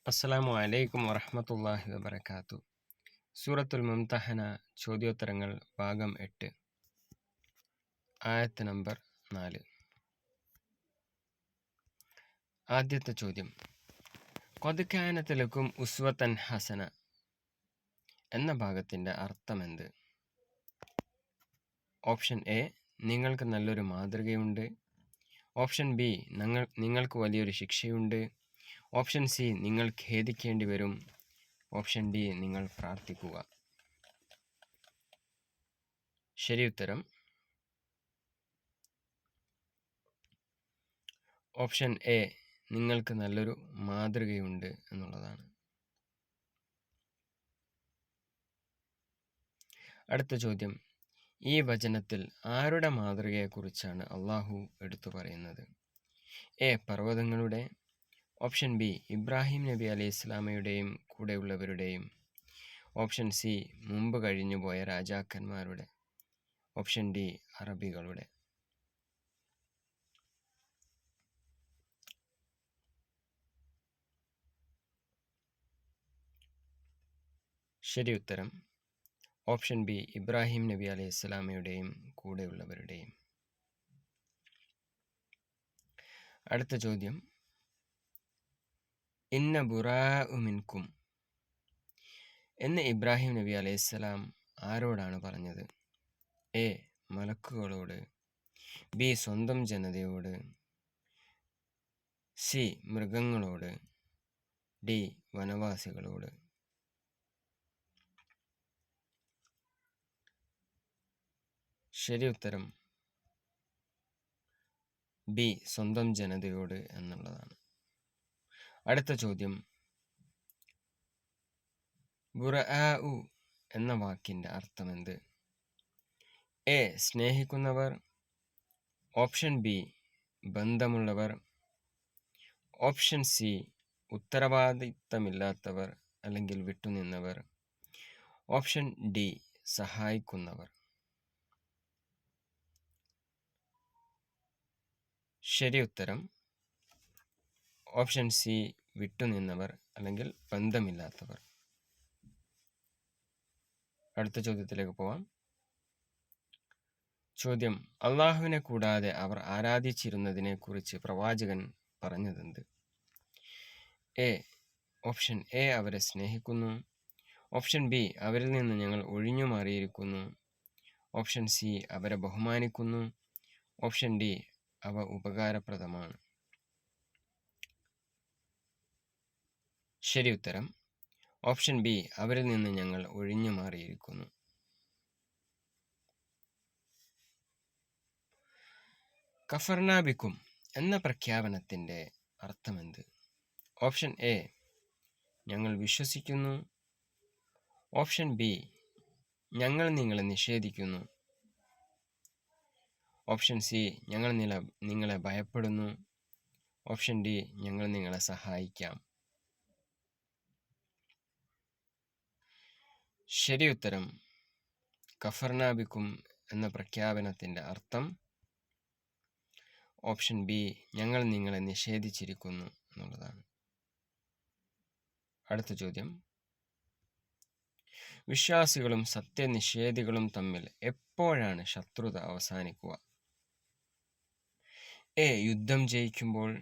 അസ്സലാമു അലൈക്കും വറഹ്മത്തുള്ളാഹി വബറകാതുഹു. സൂറത്തുൽ മുംതഹന ചോദ്യോത്തരങ്ങൾ ഭാഗം 8 ആയത്ത് നമ്പർ 4. ആദ്യത്തെ ചോദ്യം, ഖദ് കാനത് ലക്കും ഉസ്വതൻ ഹസന എന്ന ഭാഗത്തിൻ്റെ അർത്ഥമെന്ത്? ഓപ്ഷൻ എ, നിങ്ങൾക്ക് നല്ലൊരു മാതൃകയുണ്ട്. ഓപ്ഷൻ ബി, നിങ്ങൾക്ക് വലിയൊരു ശിക്ഷയുണ്ട്. ഓപ്ഷൻ സി, നിങ്ങൾ ഖേദിക്കേണ്ടി വരും. ഓപ്ഷൻ ഡി, നിങ്ങൾ പ്രാർത്ഥിക്കുക. ശരി ഉത്തരം ഓപ്ഷൻ എ, നിങ്ങൾക്ക് നല്ലൊരു മാതൃകയുണ്ട് എന്നുള്ളതാണ്. അടുത്ത ചോദ്യം, ഈ വചനത്തിൽ ആരുടെ മാതൃകയെക്കുറിച്ചാണ് അള്ളാഹു എടുത്തു പറയുന്നത്? എ, പർവ്വതങ്ങളുടെ. ഓപ്ഷൻ ബി, ഇബ്രാഹിം നബി അലൈഹി ഇസ്ലാമയുടെയും കൂടെയുള്ളവരുടെയും. ഓപ്ഷൻ സി, മുമ്പ് കഴിഞ്ഞുപോയ രാജാക്കന്മാരുടെ. ഓപ്ഷൻ ഡി, അറബികളുടെ. ശരി ഉത്തരം ഓപ്ഷൻ ബി, ഇബ്രാഹിം നബി അലൈഹി ഇസ്ലാമയുടെയും കൂടെയുള്ളവരുടെയും. അടുത്ത ചോദ്യം, ഇന്ന ബുറാഉ മിൻകും എന്ന് ഇബ്രാഹിം നബി അലൈഹിസ്സലാം ആരോടാണ് പറഞ്ഞത്? എ, മലക്കുകളോട്. ബി, സ്വന്തം ജനതയോട്. സി, മൃഗങ്ങളോട്. ഡി, വനവാസികളോട്. ശരി ഉത്തരം ബി, സ്വന്തം ജനതയോട് എന്നുള്ളതാണ്. അടുത്ത ചോദ്യം, ബുറആഉ എന്ന വാക്കിൻ്റെ അർത്ഥമെന്ത്? എ, സ്നേഹിക്കുന്നവർ. ഓപ്ഷൻ ബി, ബന്ധമുള്ളവർ. ഓപ്ഷൻ സി, ഉത്തരവാദിത്തമില്ലാത്തവർ അല്ലെങ്കിൽ വിട്ടുനിന്നവർ. Option D, സഹായിക്കുന്നവർ. ശരി ഉത്തരം ഓപ്ഷൻ സി, വിട്ടുനിന്നവർ അല്ലെങ്കിൽ ബന്ധമില്ലാത്തവർ. അടുത്ത ചോദ്യത്തിലേക്ക് പോവാം. ചോദ്യം, അള്ളാഹുവിനെ കൂടാതെ അവർ ആരാധിച്ചിരുന്നതിനെ കുറിച്ച് പ്രവാചകൻ പറഞ്ഞതെന്ത്? എ, ഓപ്ഷൻ എ, അവരെ സ്നേഹിക്കുന്നു. ഓപ്ഷൻ ബി, അവരിൽ നിന്ന് ഞങ്ങൾ ഒഴിഞ്ഞു മാറിയിരിക്കുന്നു. ഓപ്ഷൻ സി, അവരെ ബഹുമാനിക്കുന്നു. ഓപ്ഷൻ ഡി, അവ ഉപകാരപ്രദമാണ്. ശരി ഉത്തരം ഓപ്ഷൻ ബി, അവരിൽ നിന്ന് ഞങ്ങൾ ഒഴിഞ്ഞു മാറിയിരിക്കുന്നു. കഫർനാ ബിക്കും എന്ന പ്രഖ്യാപനത്തിൻ്റെ അർത്ഥമെന്ത്? ഓപ്ഷൻ എ, ഞങ്ങൾ വിശ്വസിക്കുന്നു. ഓപ്ഷൻ ബി, ഞങ്ങൾ നിങ്ങളെ നിഷേധിക്കുന്നു. ഓപ്ഷൻ സി, ഞങ്ങൾ നിങ്ങളെ ഭയപ്പെടുന്നു. ഓപ്ഷൻ ഡി, ഞങ്ങൾ നിങ്ങളെ സഹായിക്കാം. ശരി ഉത്തരം കഫർനാ ബിക്കും എന്ന പ്രഖ്യാപനത്തിൻ്റെ അർത്ഥം ഓപ്ഷൻ ബി, ഞങ്ങൾ നിങ്ങളെ നിഷേധിച്ചിരിക്കുന്നു എന്നുള്ളതാണ്. അടുത്ത ചോദ്യം, വിശ്വാസികളും സത്യനിഷേധികളും തമ്മിൽ എപ്പോഴാണ് ശത്രുത അവസാനിക്കുക? എ, യുദ്ധം ജയിക്കുമ്പോൾ.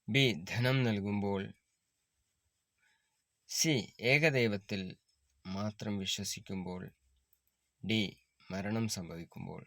ബി, ധനം നൽകുമ്പോൾ. സി, ഏകദൈവത്തിൽ മാത്രം വിശ്വസിക്കുമ്പോൾ. ഡി, മരണം സംഭവിക്കുമ്പോൾ.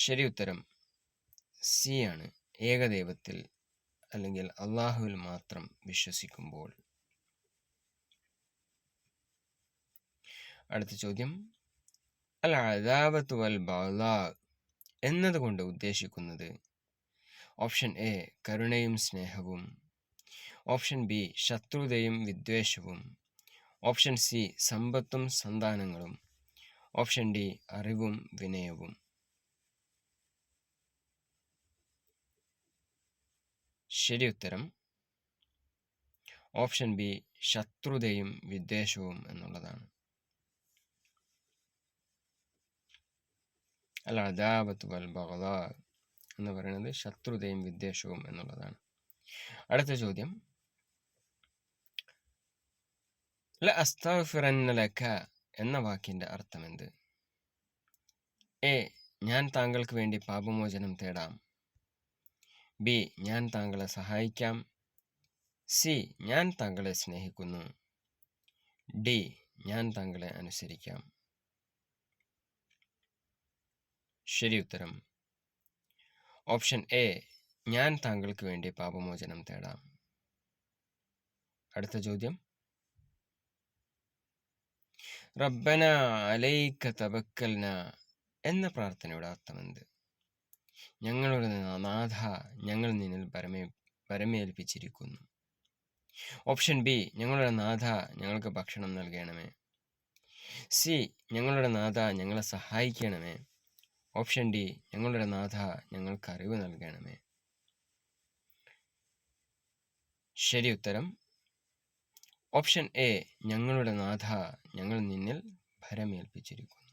ശരി ഉത്തരം സി ആണ്, ഏകദൈവത്തിൽ അല്ലെങ്കിൽ അള്ളാഹുവിൽ മാത്രം വിശ്വസിക്കുമ്പോൾ. അടുത്ത ചോദ്യം, അൽ അദാവത്തു വൽ ബഗ്ളാ എന്നതുകൊണ്ട് ഉദ്ദേശിക്കുന്നത്? ഓപ്ഷൻ എ, കരുണയും സ്നേഹവും. ഓപ്ഷൻ ബി, ശത്രുതയും വിദ്വേഷവും. ഓപ്ഷൻ സി, സമ്പത്തും സന്താനങ്ങളും. ഓപ്ഷൻ ഡി, അറിവും വിനയവും. ശരി ഉത്തരം ഓപ്ഷൻ ബി, ശത്രുതയും വിദ്വേഷവും എന്നുള്ളതാണ്. അൽ അദാവത്തു വൽ ബഗ്ളാ എന്ന് പറയുന്നത് ശത്രുതയും വിദ്വേഷവും എന്നുള്ളതാണ്. അടുത്ത ചോദ്യം, ല അസ്തഗ്ഫിറന്ന ലക എന്ന വാക്കിൻ്റെ അർത്ഥം എന്ത്? എ, ഞാൻ താങ്കൾക്ക് വേണ്ടി പാപമോചനം തേടാം. ബി, ഞാൻ താങ്കളെ സഹായിക്കാം. സി, ഞാൻ താങ്കളെ സ്നേഹിക്കുന്നു. ഡി, ഞാൻ താങ്കളെ അനുസരിക്കാം. ശരി ഉത്തരം ഓപ്ഷൻ എ, ഞാൻ താങ്കൾക്ക് വേണ്ടി പാപമോചനം തേടാം. അടുത്ത ചോദ്യം, റബ്ബന അലൈക തവക്കൽന എന്ന പ്രാർത്ഥനയുടെ അർത്ഥം എന്ത്? ഞങ്ങളുടെ നാഥ, ഞങ്ങൾ നിന്നിൽ പരമേൽപ്പിച്ചിരിക്കുന്നു. ഓപ്ഷൻ ബി, ഞങ്ങളുടെ നാഥ, ഞങ്ങൾക്ക് ഭക്ഷണം നൽകണമേ. സി, ഞങ്ങളുടെ നാഥ, ഞങ്ങളെ സഹായിക്കണമേ. ഓപ്ഷൻ ഡി, ഞങ്ങളുടെ നാഥ, ഞങ്ങൾക്ക് അറിവ് നൽകണമേ. ശരി ഉത്തരം ഓപ്ഷൻ എ, ഞങ്ങളുടെ നാഥ, ഞങ്ങൾ നിന്നിൽ ഭരമേൽപ്പിച്ചിരിക്കുന്നു.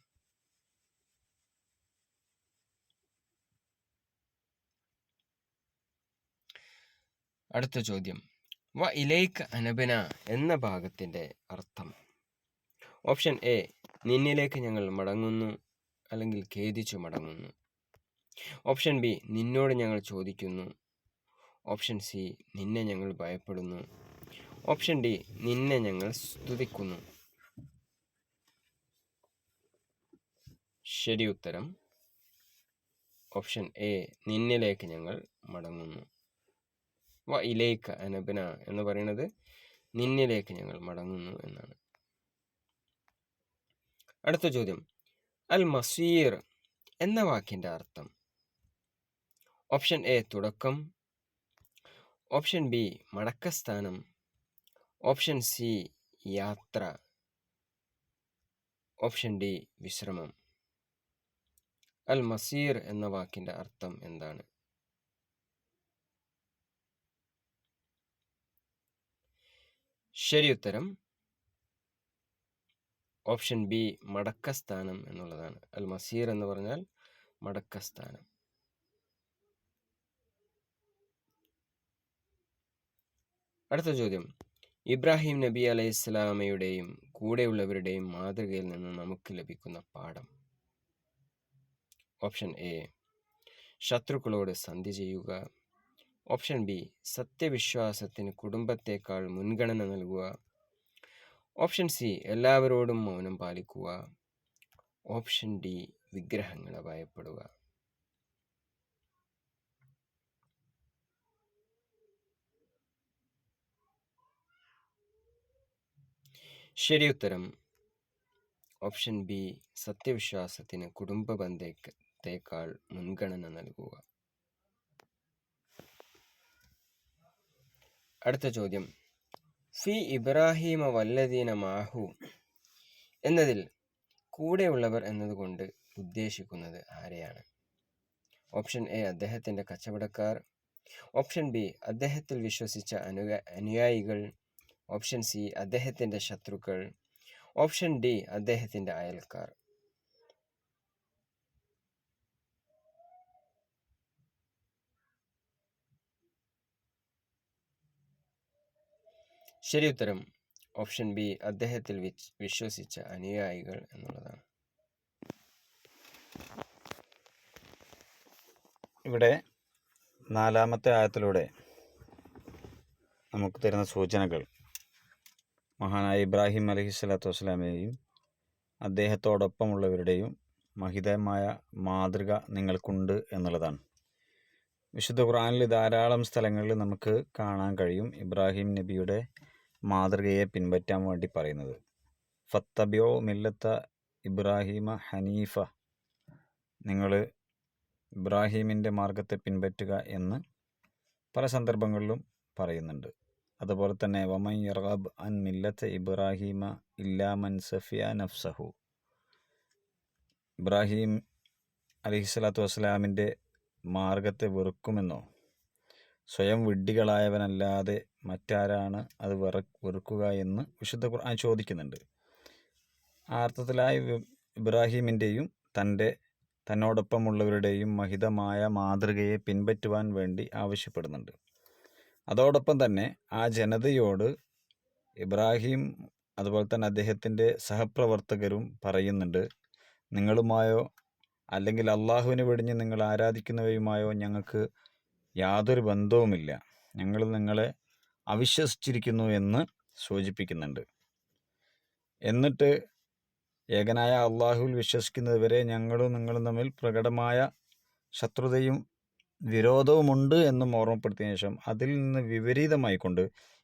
അടുത്ത ചോദ്യം, വ ഇലൈക അനബന എന്ന ഭാഗത്തിൻ്റെ അർത്ഥം. ഓപ്ഷൻ എ, നിന്നിലേക്ക് ഞങ്ങൾ മടങ്ങുന്നു അല്ലെങ്കിൽ ഖേദിച്ചു മടങ്ങുന്നു. ഓപ്ഷൻ ബി, നിന്നോട് ഞങ്ങൾ ചോദിക്കുന്നു. ഓപ്ഷൻ സി, നിന്നെ ഞങ്ങൾ ഭയപ്പെടുന്നു. ഓപ്ഷൻ ഡി, നിന്നെ ഞങ്ങൾ സ്തുതിക്കുന്നു. ശരി ഉത്തരം ഓപ്ഷൻ എ, നിന്നിലേക്ക് ഞങ്ങൾ മടങ്ങുന്നു. വ ഇലൈക അനബന എന്ന് പറയുന്നത് നിന്നിലേക്ക് ഞങ്ങൾ മടങ്ങുന്നു എന്നാണ്. അടുത്ത ചോദ്യം, അൽ മസീർ എന്ന വാക്കിൻ്റെ അർത്ഥം. ഓപ്ഷൻ എ, തുടക്കം. ഓപ്ഷൻ ബി, മടക്കസ്ഥാനം. ഓപ്ഷൻ സി, യാത്ര. ഓപ്ഷൻ ഡി, വിശ്രമം. അൽ മസീർ എന്ന വാക്കിൻ്റെ അർത്ഥം എന്താണ്? ശരി ഉത്തരം ഓപ്ഷൻ ബി, മടക്കസ്ഥാനം എന്നുള്ളതാണ്. അൽ മസീർ എന്ന് പറഞ്ഞാൽ മടക്കസ്ഥാനം. അടുത്ത ചോദ്യം, ഇബ്രാഹിം നബി അലൈഹി സ്വലാമയുടെയും കൂടെയുള്ളവരുടെയും മാതൃകയിൽ നിന്ന് നമുക്ക് ലഭിക്കുന്ന പാഠം. ഓപ്ഷൻ എ, ശത്രുക്കളോട് സന്ധി ചെയ്യുക. ഓപ്ഷൻ ബി, സത്യവിശ്വാസത്തിന് കുടുംബത്തേക്കാൾ മുൻഗണന നൽകുക. ഓപ്ഷൻ സി, എല്ലാവരോടും മൗനം പാലിക്കുക. ഓപ്ഷൻ ഡി, വിഗ്രഹങ്ങളെ ഭയപ്പെടുക. ശരി ഉത്തരം ഓപ്ഷൻ ബി, സത്യവിശ്വാസത്തിന് കുടുംബ ബന്ധത്തേക്കാൾ മുൻഗണന നൽകുക. അടുത്ത ചോദ്യം, ഫി ഇബ്രാഹിമ വല്ലദീന മാഹു എന്നതിൽ കൂടെയുള്ളവർ എന്നതുകൊണ്ട് ഉദ്ദേശിക്കുന്നത് ആരെയാണ്? ഓപ്ഷൻ എ, അദ്ദേഹത്തിൻ്റെ കച്ചവടക്കാർ. ഓപ്ഷൻ ബി, അദ്ദേഹത്തിൽ വിശ്വസിച്ച അനുയായികൾ. ഓപ്ഷൻ സി, അദ്ദേഹത്തിൻ്റെ ശത്രുക്കൾ. ഓപ്ഷൻ ഡി, അദ്ദേഹത്തിൻ്റെ അയൽക്കാർ. ശരി ഉത്തരം ഓപ്ഷൻ ബി, അദ്ദേഹത്തിൽ വിശ്വസിച്ച അനുയായികൾ എന്നുള്ളതാണ്. ഇവിടെ 4-ാമത്തെ ആയത്തിലൂടെ നമുക്ക് തരുന്ന സൂചനകൾ മഹാനായ ഇബ്രാഹിം അലൈഹിസ്സലാത്തു വസ്സലാമയെയും അദ്ദേഹത്തോടൊപ്പമുള്ളവരുടെയും മഹിതമായ മാതൃക നിങ്ങൾക്കുണ്ട് എന്നുള്ളതാണ്. വിശുദ്ധ ഖുർആനിൽ ധാരാളം സ്ഥലങ്ങളിൽ നമുക്ക് കാണാൻ കഴിയും ഇബ്രാഹിം നബിയുടെ മാതൃകയെ പിൻപറ്റാൻ വേണ്ടി പറയുന്നത്. ഫത്തബിയോ മില്ലത്ത ഇബ്രാഹിമ ഹനീഫ, നിങ്ങൾ ഇബ്രാഹീമിൻ്റെ മാർഗത്തെ പിൻപറ്റുക എന്ന് പല സന്ദർഭങ്ങളിലും പറയുന്നുണ്ട്. അതുപോലെ തന്നെ വമൻ യർഗബ് അൻ മില്ലത്ത് ഇബ്രാഹീമ ഇല്ലാ മൻ സഫിയ നഫ്സഹു, ഇബ്രാഹിം അലൈഹിസ്സലാത്തു വസ്സലാമിൻ്റെ മാർഗത്തെ വെറുക്കുമെന്നോ സ്വയം വിഡ്ഢികളായവനല്ലാതെ മറ്റാരാണ് അത് വെറുക്കുക എന്ന് വിശുദ്ധ ഖുർആൻ ചോദിക്കുന്നുണ്ട്. ആ അർത്ഥത്തിലായി ഇബ്രാഹീമിൻ്റെയും തന്നോടൊപ്പമുള്ളവരുടെയും മഹിതമായ മാതൃകയെ പിൻപറ്റുവാൻ വേണ്ടി ആവശ്യപ്പെടുന്നുണ്ട്. അതോടൊപ്പം തന്നെ ആ ജനതയോട് ഇബ്രാഹിം അതുപോലെ തന്നെ അദ്ദേഹത്തിൻ്റെ സഹപ്രവർത്തകരും പറയുന്നുണ്ട്, നിങ്ങളുമായോ അല്ലെങ്കിൽ അള്ളാഹുവിനെ വെടിഞ്ഞ് നിങ്ങൾ ആരാധിക്കുന്നവയുമായോ ഞങ്ങൾക്ക് യാതൊരു ബന്ധവുമില്ല, ഞങ്ങൾ നിങ്ങളെ അവിശ്വസിച്ചിരിക്കുന്നു എന്ന് സൂചിപ്പിക്കുന്നുണ്ട്. എന്നിട്ട് ഏകനായ അള്ളാഹുവിൽ വിശ്വസിക്കുന്നതുവരെ ഞങ്ങളും നിങ്ങളും തമ്മിൽ പ്രകടമായ ശത്രുതയും വിരോധവുമുണ്ട് എന്നും ഓർമ്മപ്പെടുത്തിയ ശേഷം അതിൽ നിന്ന് വിപരീതമായിക്കൊണ്ട്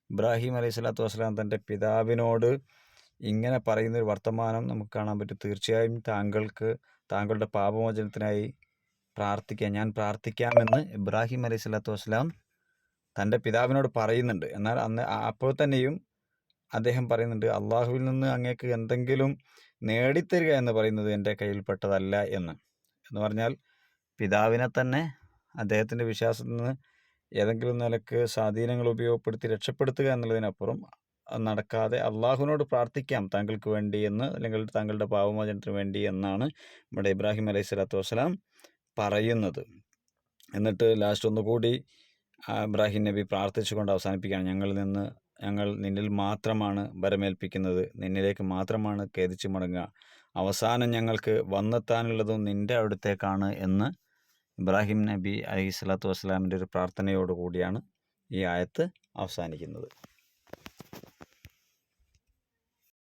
ഇബ്രാഹിം അലൈഹി സ്വലാത്തു വസ്സലാം തൻ്റെ പിതാവിനോട് ഇങ്ങനെ പറയുന്നൊരു വർത്തമാനം നമുക്ക് കാണാൻ പറ്റും. തീർച്ചയായും താങ്കളുടെ പാപമോചനത്തിനായി ഞാൻ പ്രാർത്ഥിക്കാമെന്ന് ഇബ്രാഹിം അലൈഹി സ്വലാത്തു വസ്സലാം തൻ്റെ പിതാവിനോട് പറയുന്നുണ്ട്. എന്നാൽ അപ്പോൾ തന്നെയും അദ്ദേഹം പറയുന്നുണ്ട്, അള്ളാഹുവിൽ നിന്ന് അങ്ങേക്ക് എന്തെങ്കിലും നേടിത്തരിക എന്ന് പറയുന്നത് എൻ്റെ കയ്യിൽപ്പെട്ടതല്ല എന്ന് പറഞ്ഞാൽ പിതാവിനെ തന്നെ അദ്ദേഹത്തിൻ്റെ വിശ്വാസത്തിൽ നിന്ന് ഏതെങ്കിലും നിലക്ക് സ്വാധീനങ്ങൾ ഉപയോഗപ്പെടുത്തി രക്ഷപ്പെടുത്തുക എന്നുള്ളതിനപ്പുറം നടക്കാതെ അള്ളാഹുവിനോട് പ്രാർത്ഥിക്കാം താങ്കൾക്ക് വേണ്ടി അല്ലെങ്കിൽ താങ്കളുടെ പാപമോചനത്തിന് വേണ്ടി എന്നാണ് ഇവിടെ ഇബ്രാഹിം അലൈഹി സ്വലാത്തു വസ്സലാം പറയുന്നത്. എന്നിട്ട് ലാസ്റ്റ് ഒന്നുകൂടി ഇബ്രാഹിം നബി പ്രാർത്ഥിച്ചുകൊണ്ട് അവസാനിപ്പിക്കുകയാണ്, ഞങ്ങൾ നിന്നിൽ മാത്രമാണ് ഭരമേൽപ്പിക്കുന്നത്, നിന്നിലേക്ക് മാത്രമാണ് ഖേദിച്ചു മടങ്ങുക, അവസാനം ഞങ്ങൾക്ക് വന്നെത്താനുള്ളതും നിൻ്റെ അടുത്തേക്കാണ് എന്ന് ഇബ്രാഹിം നബി അലൈഹി സ്വലാത്തു വസ്സലാമിൻ്റെ ഒരു പ്രാർത്ഥനയോടുകൂടിയാണ് ഈ ആയത്ത് അവസാനിക്കുന്നത്.